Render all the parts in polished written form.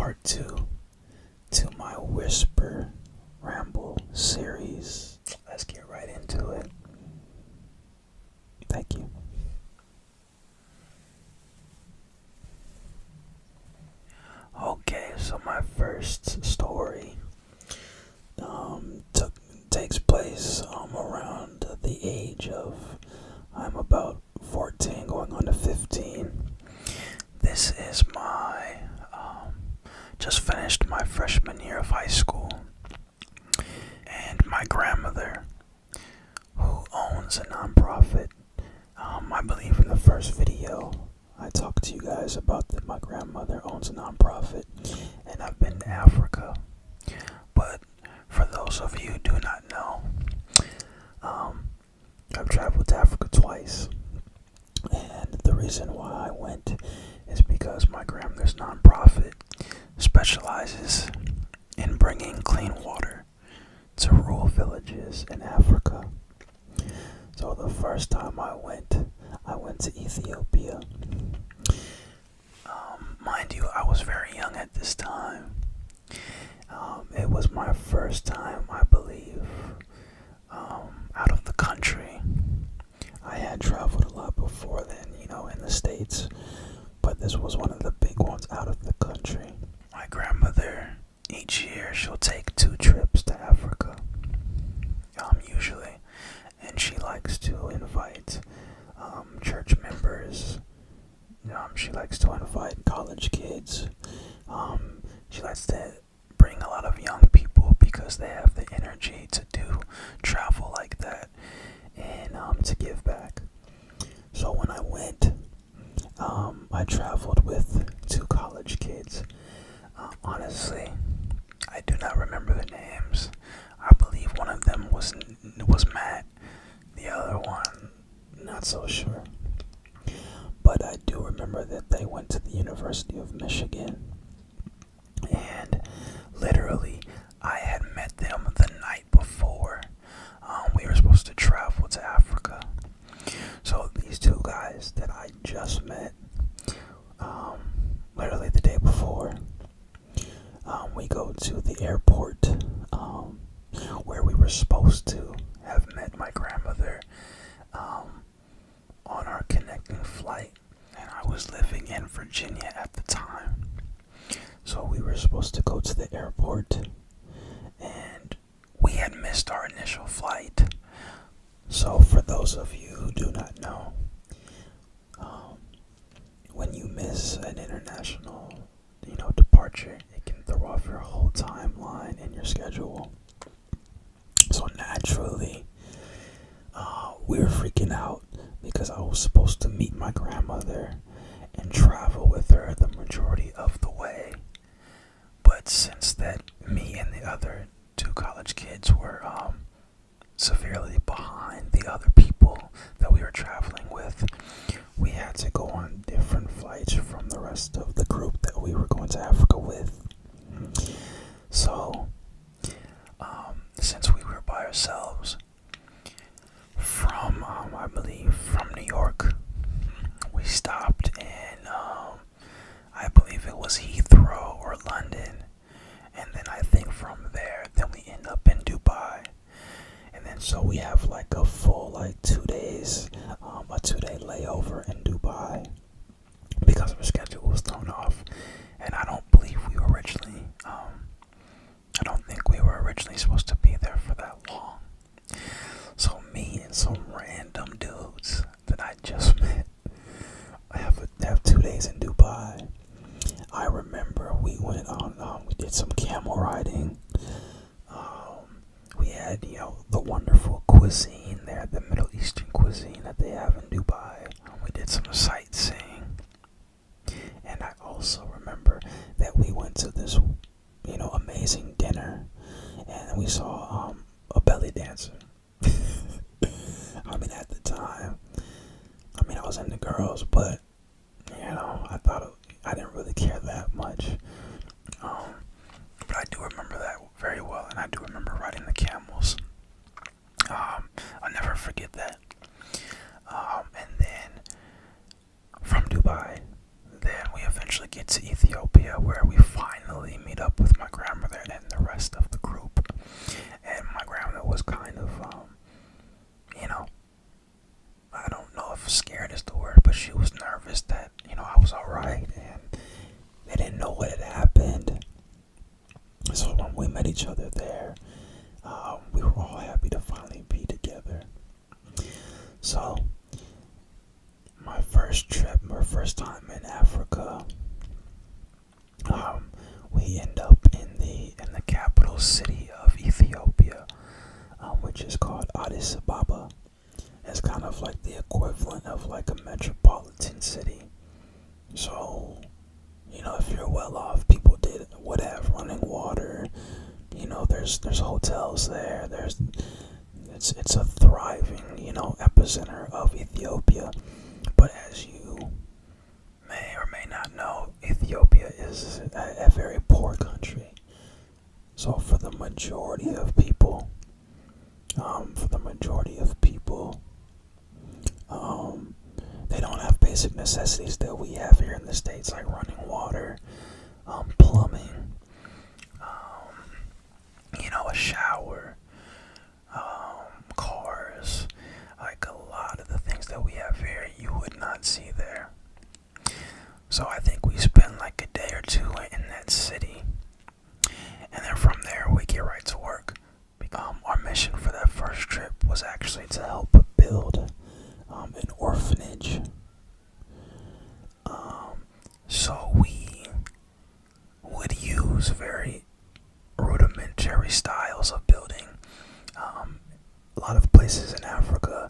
part 2 to my Whisper Ramble series. Let's get right into it. Thank you. Okay, so my first story takes place around the age of, I'm about 14 going on to 15. This is my just finished my freshman year of high school, and my grandmother, who owns a nonprofit. I believe in the first video I talked to you guys about that my grandmother owns a nonprofit, and I've been to Africa. But for those of you who do not know, I've traveled to Africa twice, and the reason why I went is because my grandmother's nonprofit specializes in bringing clean water to rural villages in Africa. So the first time I went to Ethiopia. Mind you, I was very young at this time. It was my first time, I believe, out of the country. I had traveled a lot before then, in the States, but this was one of the big ones out of the country. My grandmother, each year, she'll take 2 trips to Africa, usually, and she likes to invite church members. She likes to invite college kids. She likes to bring a lot of young people because they have the energy to do travel like that and to give back. So when I went, I traveled with 2 college kids. Honestly, I do not remember the names. I believe one of them was Matt. The other one, not so sure. But I do remember that they went to the University of Michigan. And literally, I had met them the night before we were supposed to travel to Africa. So these 2 guys that I just met, literally the day before, we go to the airport where we were supposed to have met my grandmother on our connecting flight. And I was living in Virginia at the time. So we were supposed to go to the airport, and we had missed our initial flight. So for those of you who do not know, when you miss an international, departure, it can throw off your whole timeline and your schedule. So naturally, we were freaking out because I was supposed to meet my grandmother and travel with her the majority of the way. But since that me and the other 2 college kids were severely behind the other people that we were traveling with, we had to go on different flights from the rest of the group that we were going to Africa with. So, since we were by ourselves, from, I believe, from New York, we stopped in, I believe it was Heathrow or London, and then I think from there, then we end up in Dubai. And then so we have like a full 2 days, a 2-day layover in Dubai because our schedule was thrown off. And I don't believe we were originally, I don't think we were originally supposed to be there for that long. So me and some random dudes that I just met have 2 days in Dubai. I remember we went on, we did some camel riding. We had, the wonderful cuisine there, the Middle Eastern cuisine that they have in Dubai. We did some sightseeing. And I also remember that we went to this, amazing dinner, and we saw a belly dancer. At the time, I was into girls, but I thought I didn't really care that much. But I do remember that very well, and I do remember riding the camels. I'll never forget that. And then from Dubai, then we eventually get to Ethiopia, where we finally meet up with my grandmother and the rest of the group. And my grandmother was kind of, you know, I don't know if scared is the word, but she was nervous that, I was alright and they didn't know what had happened. So when we met each other there, we were all happy to finally be together. So my first time in Africa, we end up in the capital city of Ethiopia, which is called Addis Ababa. It's kind of like the equivalent of like a metropolitan city. So, if you're well off, people would have running water. There's hotels there. It's a thriving, epicenter of Ethiopia. But as you may or may not know, Ethiopia is a very poor country. So for the majority of people, they don't have basic necessities that we have here in the States, like running water, plumbing, a shower, cars. Like a lot of the things that we have here, you would not see there. So I think we spend like a day or two in that city, and then from there we get right to work. Our mission for that first trip was actually to help build an orphanage. So we would use very rudimentary styles of building. A lot of places in Africa,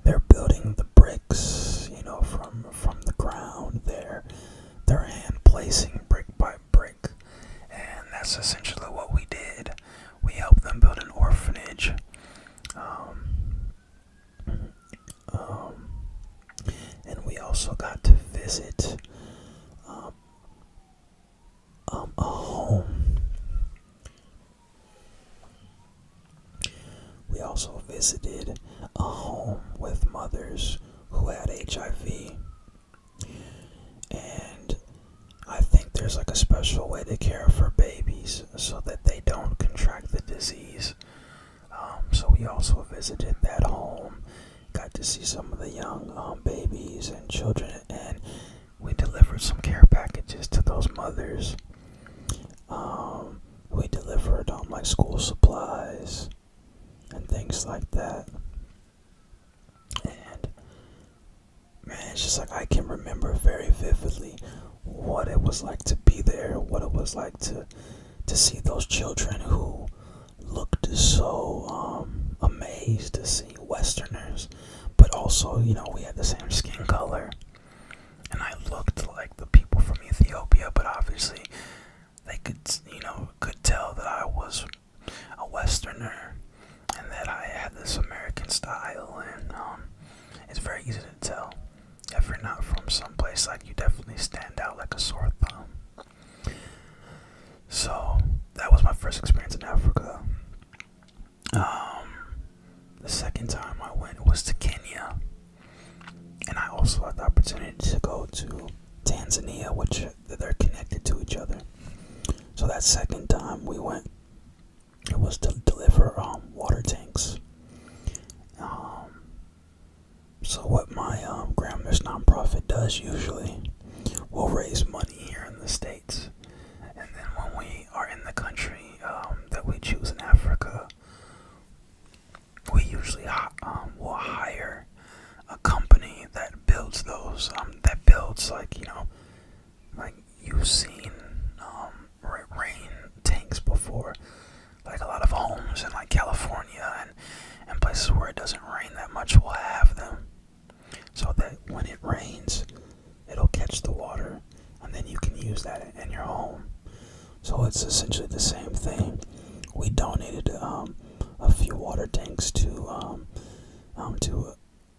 they're building the bricks, from the ground. They're hand placing brick by brick, and that's essentially what we did. We helped them build an orphanage. And we also got to visit a home. We also visited a home with mothers who had HIV. And I think there's like a special way to care for babies so that they don't contract the disease. So we also visited that home, got to see some of the young babies and children, and we delivered some care packages to those mothers. We delivered like school supplies and things like that. And man, it's just like I can remember very vividly what it was like to be there, what it was like to see those children who looked so amazed to see Westerners, but also, we had the same skin color, and I looked like the people from Ethiopia, but obviously they could tell that I was a Westerner and that I had this American style, and it's very easy to tell. If you're not from someplace, like, you definitely stand out like a sore thumb. So that was my first experience in Africa. The second time I went was to Kenya, and I also had the opportunity to go to Tanzania, which they're connected to each other. So that second time we went, it was to deliver water tanks. So what my grandmother's nonprofit does usually, we'll raise money here in the States, and then when we are in the country that we choose in Africa, we usually will hire a company that builds those, like you've seen rain tanks before, like a lot of homes in like California and places where it doesn't rain that much will have them, so that when it rains, it'll catch the water, and then you can use that in your home. So it's essentially the same thing. We donated a few water tanks to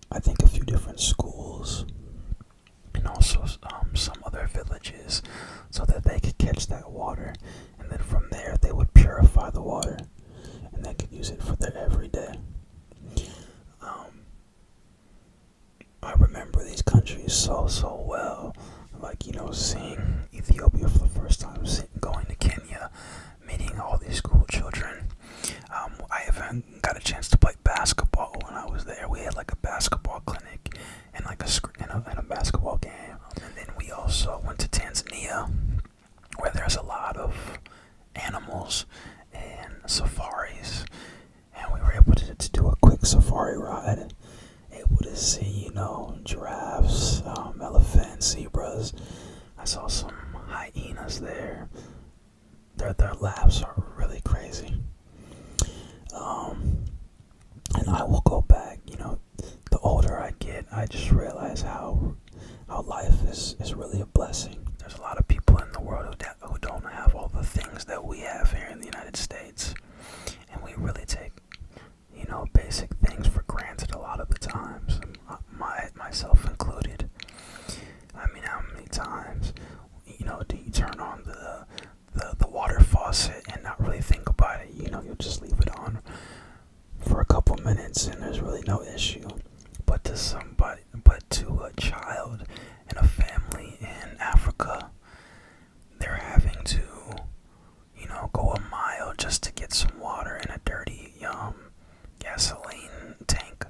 I think a few different schools, and also some other villages, so that they could catch that water, and then from there they would purify the water, and they could use it for their everyday. I remember these countries so well, like, seeing Ethiopia for the first time, going to Kenya, safari ride, able to see, giraffes, elephants, zebras. I saw some hyenas there. Their laughs are really crazy. And I will go back, the older I get, I just realize how life is really a blessing. There's a lot of people in the world who don't have all the things that we have here in the United States. And we really take, basic things for granted a lot of the times, myself included. I mean, how many times, do you turn on the water faucet and not really think about it? You'll just leave it on for a couple minutes and there's really no issue. But to a child in a family in Africa, they're having to, go a mile just to get some water in a dirty gasoline tank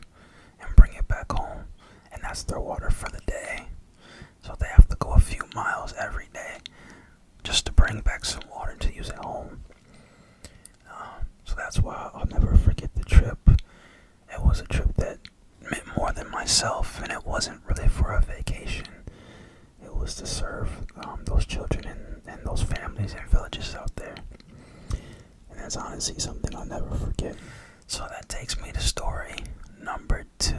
and bring it back home. And that's their water for the day. So they have to go a few miles every day just to bring back some water to use at home. So that's why I'll never forget the trip. It was a trip that meant more than myself, and it wasn't really for a vacation. It was to serve those children and those families and villages out there. And that's honestly something I'll never forget. So that takes me to story number two.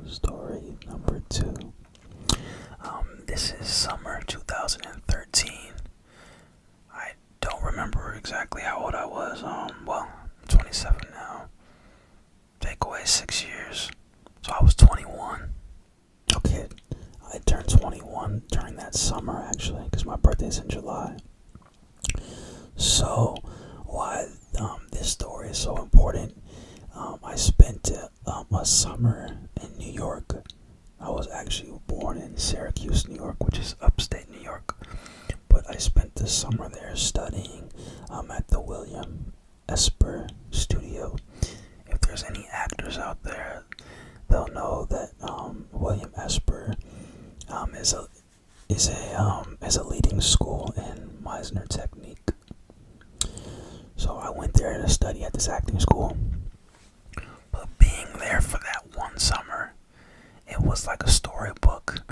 Story number two. This is summer 2013. I don't remember exactly how old I was. I'm 27 now. Take away 6 years. So I was 21. Okay, I turned 21 during that summer, actually, because my birthday's in July. So, why this story is so important, I spent a summer in New York. I was actually born in Syracuse, New York, which is upstate New York. But I spent the summer there studying at the William Esper Studio. If there's any actors out there, they'll know that William Esper is a leading school in Meisner technique. So I went there to study at this acting school. But being there for that one summer, it was like a storybook.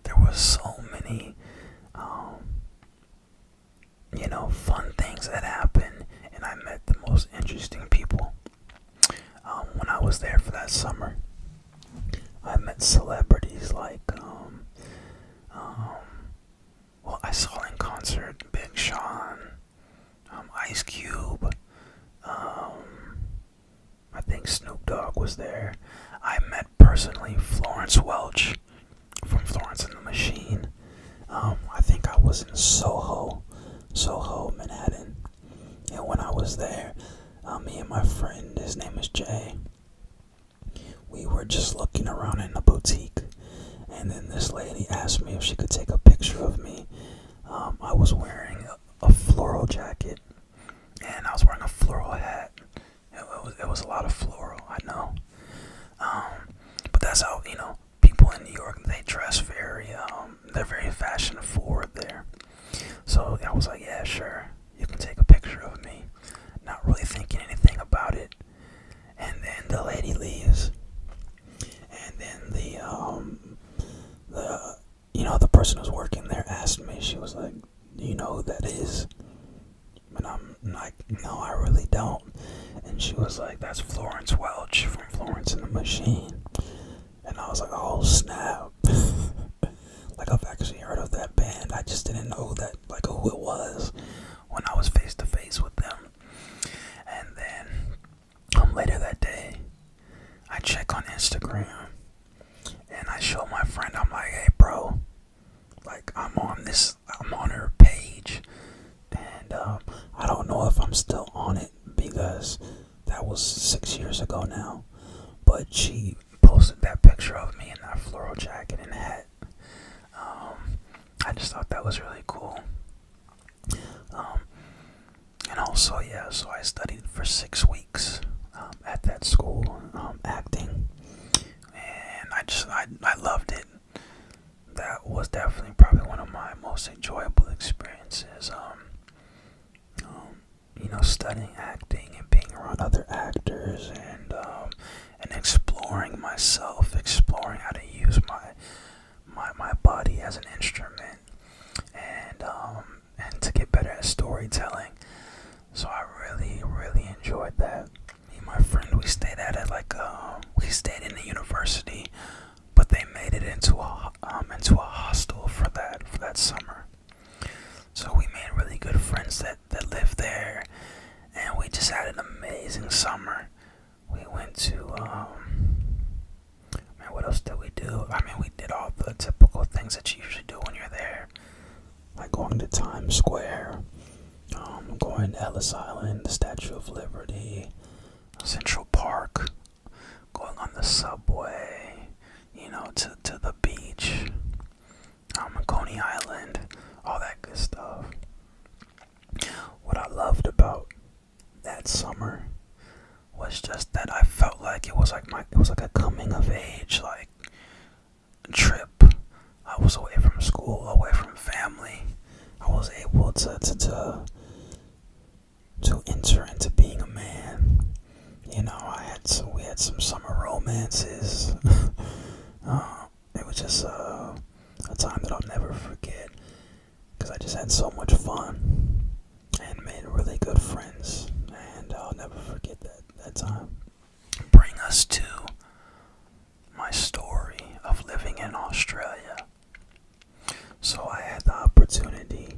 There was so many, fun things that happened, and I met the most interesting people. When I was there for that summer, I met celebrities like, I saw in concert Big Sean, Ice Cube, I think Snoop Dogg was there. I met personally Florence Welch from Florence and the Machine. I think I was in Soho, Manhattan. And when I was there, me and my friend, his name is Jay, we were just looking around in the boutique. And then this lady asked me if she could take a picture of me. I was wearing a floral jacket, and I was wearing a floral hat. It was a lot of floral, I know. But that's how, people in New York, they dress they're very fashion forward there. So I was like, yeah, sure, you can take a picture of me. Not really thinking anything about it. And then the lady leaves. And then the person who's working there asked me, she was like, do you know who that is? And I'm like, no, I really don't. And she was like, that's Florence Welch from Florence and the Machine. And I was like, oh snap. Like, I've actually heard of that band. I just didn't know who it was when I was face to face with them. And then later that day, I check on Instagram and I show my friend, I'm like, hey bro, I'm on her page, and I don't know if I'm still on it because that was 6 years ago now, but she posted that picture of me in that floral jacket and hat. I just thought that was really cool. And also, so I studied for 6 weeks at that school, acting, and I loved it. That was definitely probably one of my most enjoyable experiences. Studying acting and being around other actors and had it like we stayed in the university, but they made it into a hostel for that summer. So we made really good friends that lived there, and we just had an amazing summer. We went to man, what else did we do? I mean, we did all the typical things that you usually do when you're there, like going to Times Square, going to Ellis Island, the Statue of Liberty, Central Park, going on the subway, to the beach, Coney Island, all that good stuff. What I loved about that summer was just that I felt like it was like a coming of age like trip. I was away from school, away from family. I was able to enter into being a man. We had some summer romances. It was just a time that I'll never forget because I just had so much fun and made really good friends, and I'll never forget that time. Bring us to my story of living in Australia. So I had the opportunity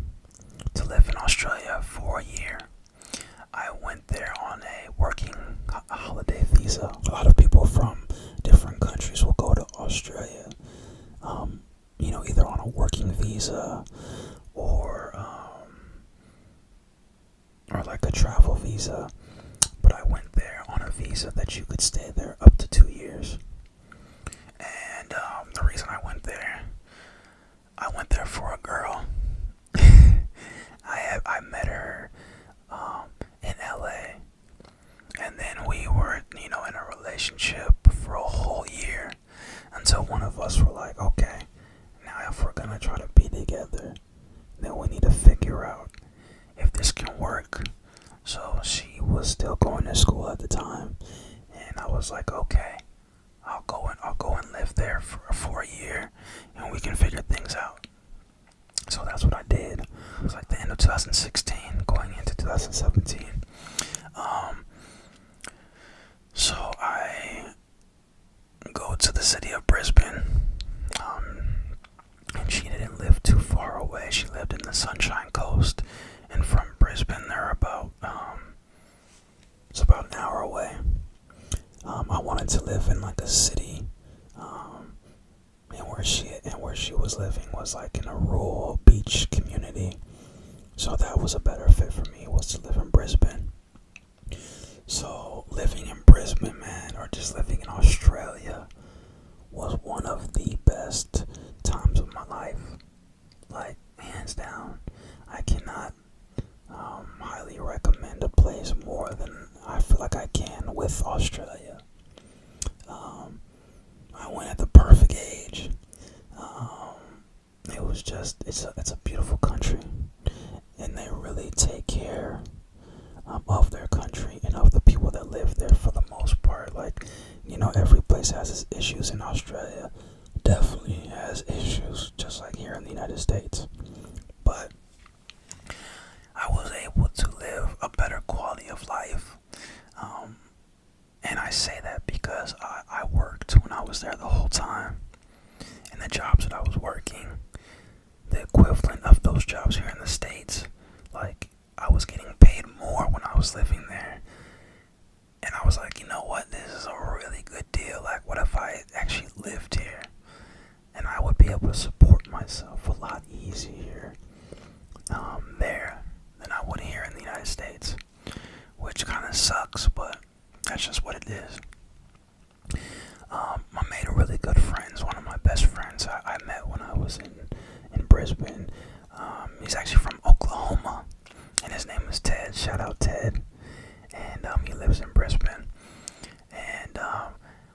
to live in Australia for a year. I went there on a working holiday visa. A lot of people from different countries will go to Australia, either on a working visa or like a travel visa. But I went there on a visa that you could stay there up to 2 years. And the reason I went there for a girl. I met her in LA, and then we were in a relationship for a whole year until one of us were like, okay, now if we're gonna try to be together, then we need to figure out if this can work. So she was still going to school at the time, and I was like, okay, I'll go and live there for a year, and we can figure things out. So that's what I did. It was like the end of 2016, going into 2017. So I go to the city of Brisbane, and she didn't live too far away. She lived in the Sunshine Coast, and from Brisbane, they're it's about an hour away. I wanted to live in like a city, and where she was living was like in a rural beach community. So that was a better fit for me, was to live in Brisbane. So living in Brisbane, man, or just living in Australia, was one of the best times of my life. Like, hands down. I cannot highly recommend a place more than I feel like I can with Australia. I went at the perfect age. It was just, it's a beautiful country, and they really take care of their country and of the people that live there for the most part. Like, every place has its issues. In Australia definitely has issues, just like here in the United States. But I was able to live a better quality of life. And I say that because I worked when I was there the whole time. And the jobs that I was working, the equivalent of those jobs here in the States, like, I was getting paid more when I was living there. And I was like, you know what, this is a really good deal. Like, what if I actually lived here? And I would be able to support myself a lot easier there than I would here in the United States. Which kind of sucks, but that's just what it is. I made a really good friends. One of my best friends I met when I was in Brisbane. He's actually from Oklahoma, and his name is Ted. Shout out Ted. And he lives in Brisbane. And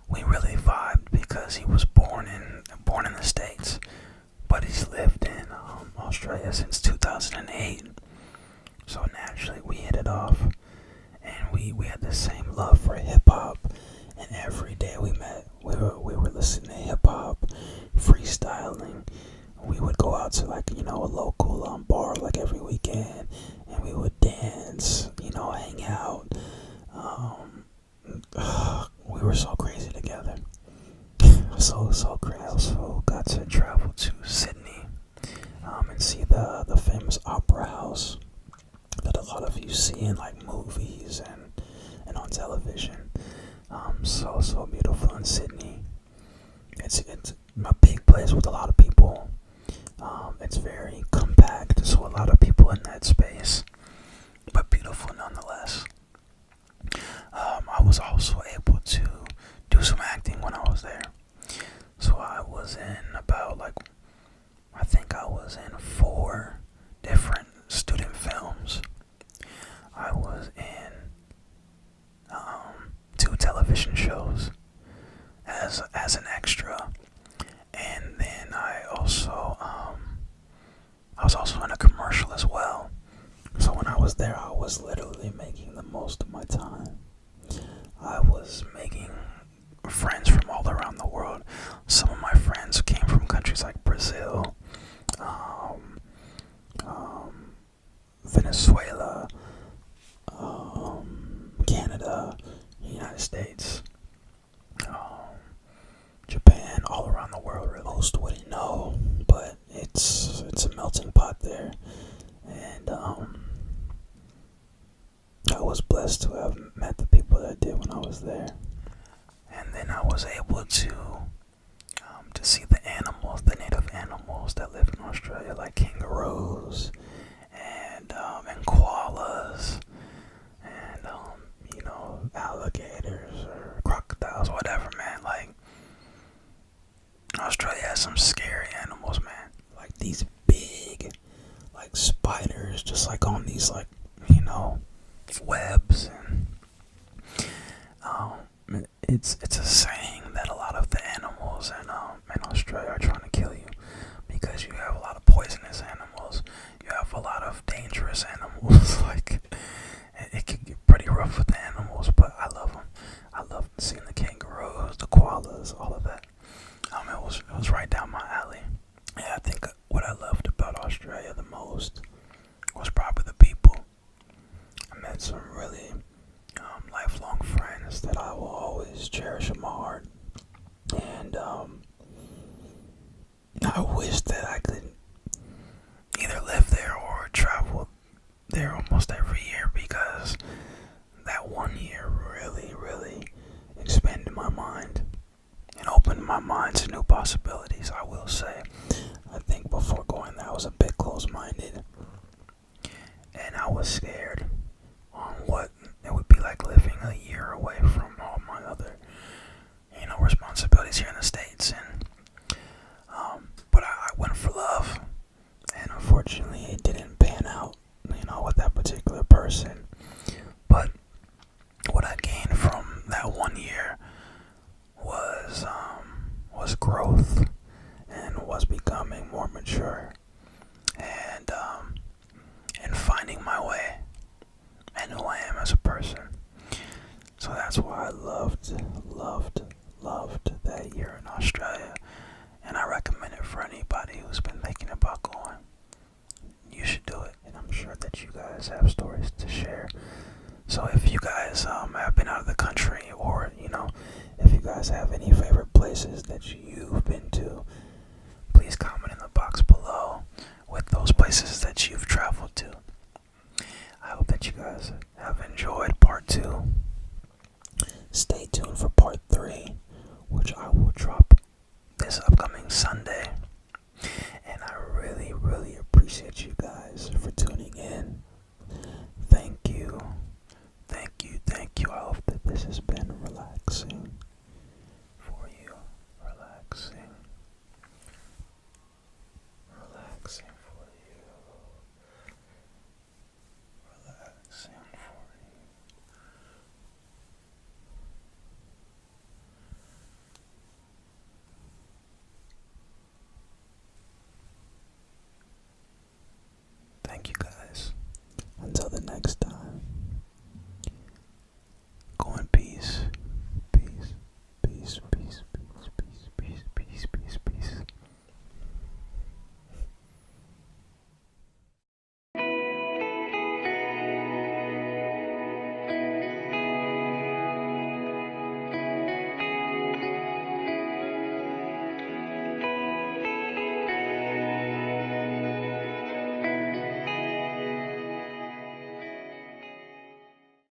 we really vibed because he was born in the States, but he's lived in Australia since 2008. So naturally we hit it off, and we had the same love for hip hop. And every day we met, we were listening to hip hop, freestyling. We would go out to a local bar like every weekend, and we would dance, hang out. so crazy together. So crazy. I also got to travel to Sydney, and see the famous opera house that a lot of you see in like movies and on television. So beautiful in Sydney. It's a big place with a lot of people. It's very compact, so a lot of people in that space, but beautiful nonetheless. I was also able to do some acting when I was there. So I was in about I think I was in 4 different student films. I was in 2 television shows as an extra, and then I was also in a commercial as well. So when I was there, I was literally making the most of my time. I was making friends from all around the world. Some of my friends came from countries like Brazil, Venezuela, Canada, United States, Japan, all around the world. Really. Most wouldn't know, but it's a melting pot there, and I was blessed to have met the people that I did when I was there. And then I was able to see the animals, the native animals that live in Australia, like kangaroos and koalas and alligators or crocodiles, whatever, man. Like, Australia has some scary animals, man. Like these big, like spiders, just like on these webs, and it's a saying that a lot of the animals in Australia are trying to kill you because you have a lot of poisonous animals. You have a lot of dangerous animals. Like, it can get pretty rough with the animals, but I love them. I love seeing the kangaroos, the koalas, all of that. It was right down my alley. Yeah, I think what I loved about Australia the most was probably the people. I met some really lifelong friends that I will always cherish in my heart. And I wish that I could either live there or travel there almost every year, because that one year really expanded my mind and opened my mind to new possibilities, I will say. I think before going there I was a bit close-minded, and I was scared on what it would be like living a year away from all my other responsibilities here in the States. And but I went for love, and unfortunately it didn't pan out with that particular person. But what I gained from that one year was growth, and was becoming more mature, and finding my way and who I am as a person. So that's why I loved that year in Australia, and I recommend it for anybody who's been thinking about going. You should do it, and I'm sure that you guys have stories to share. So if you guys have been out of the country, or if you guys have any favorite places that you've been to, please comment in the box below with those places that you've traveled to. I hope that you guys have enjoyed part 2. Stay tuned for part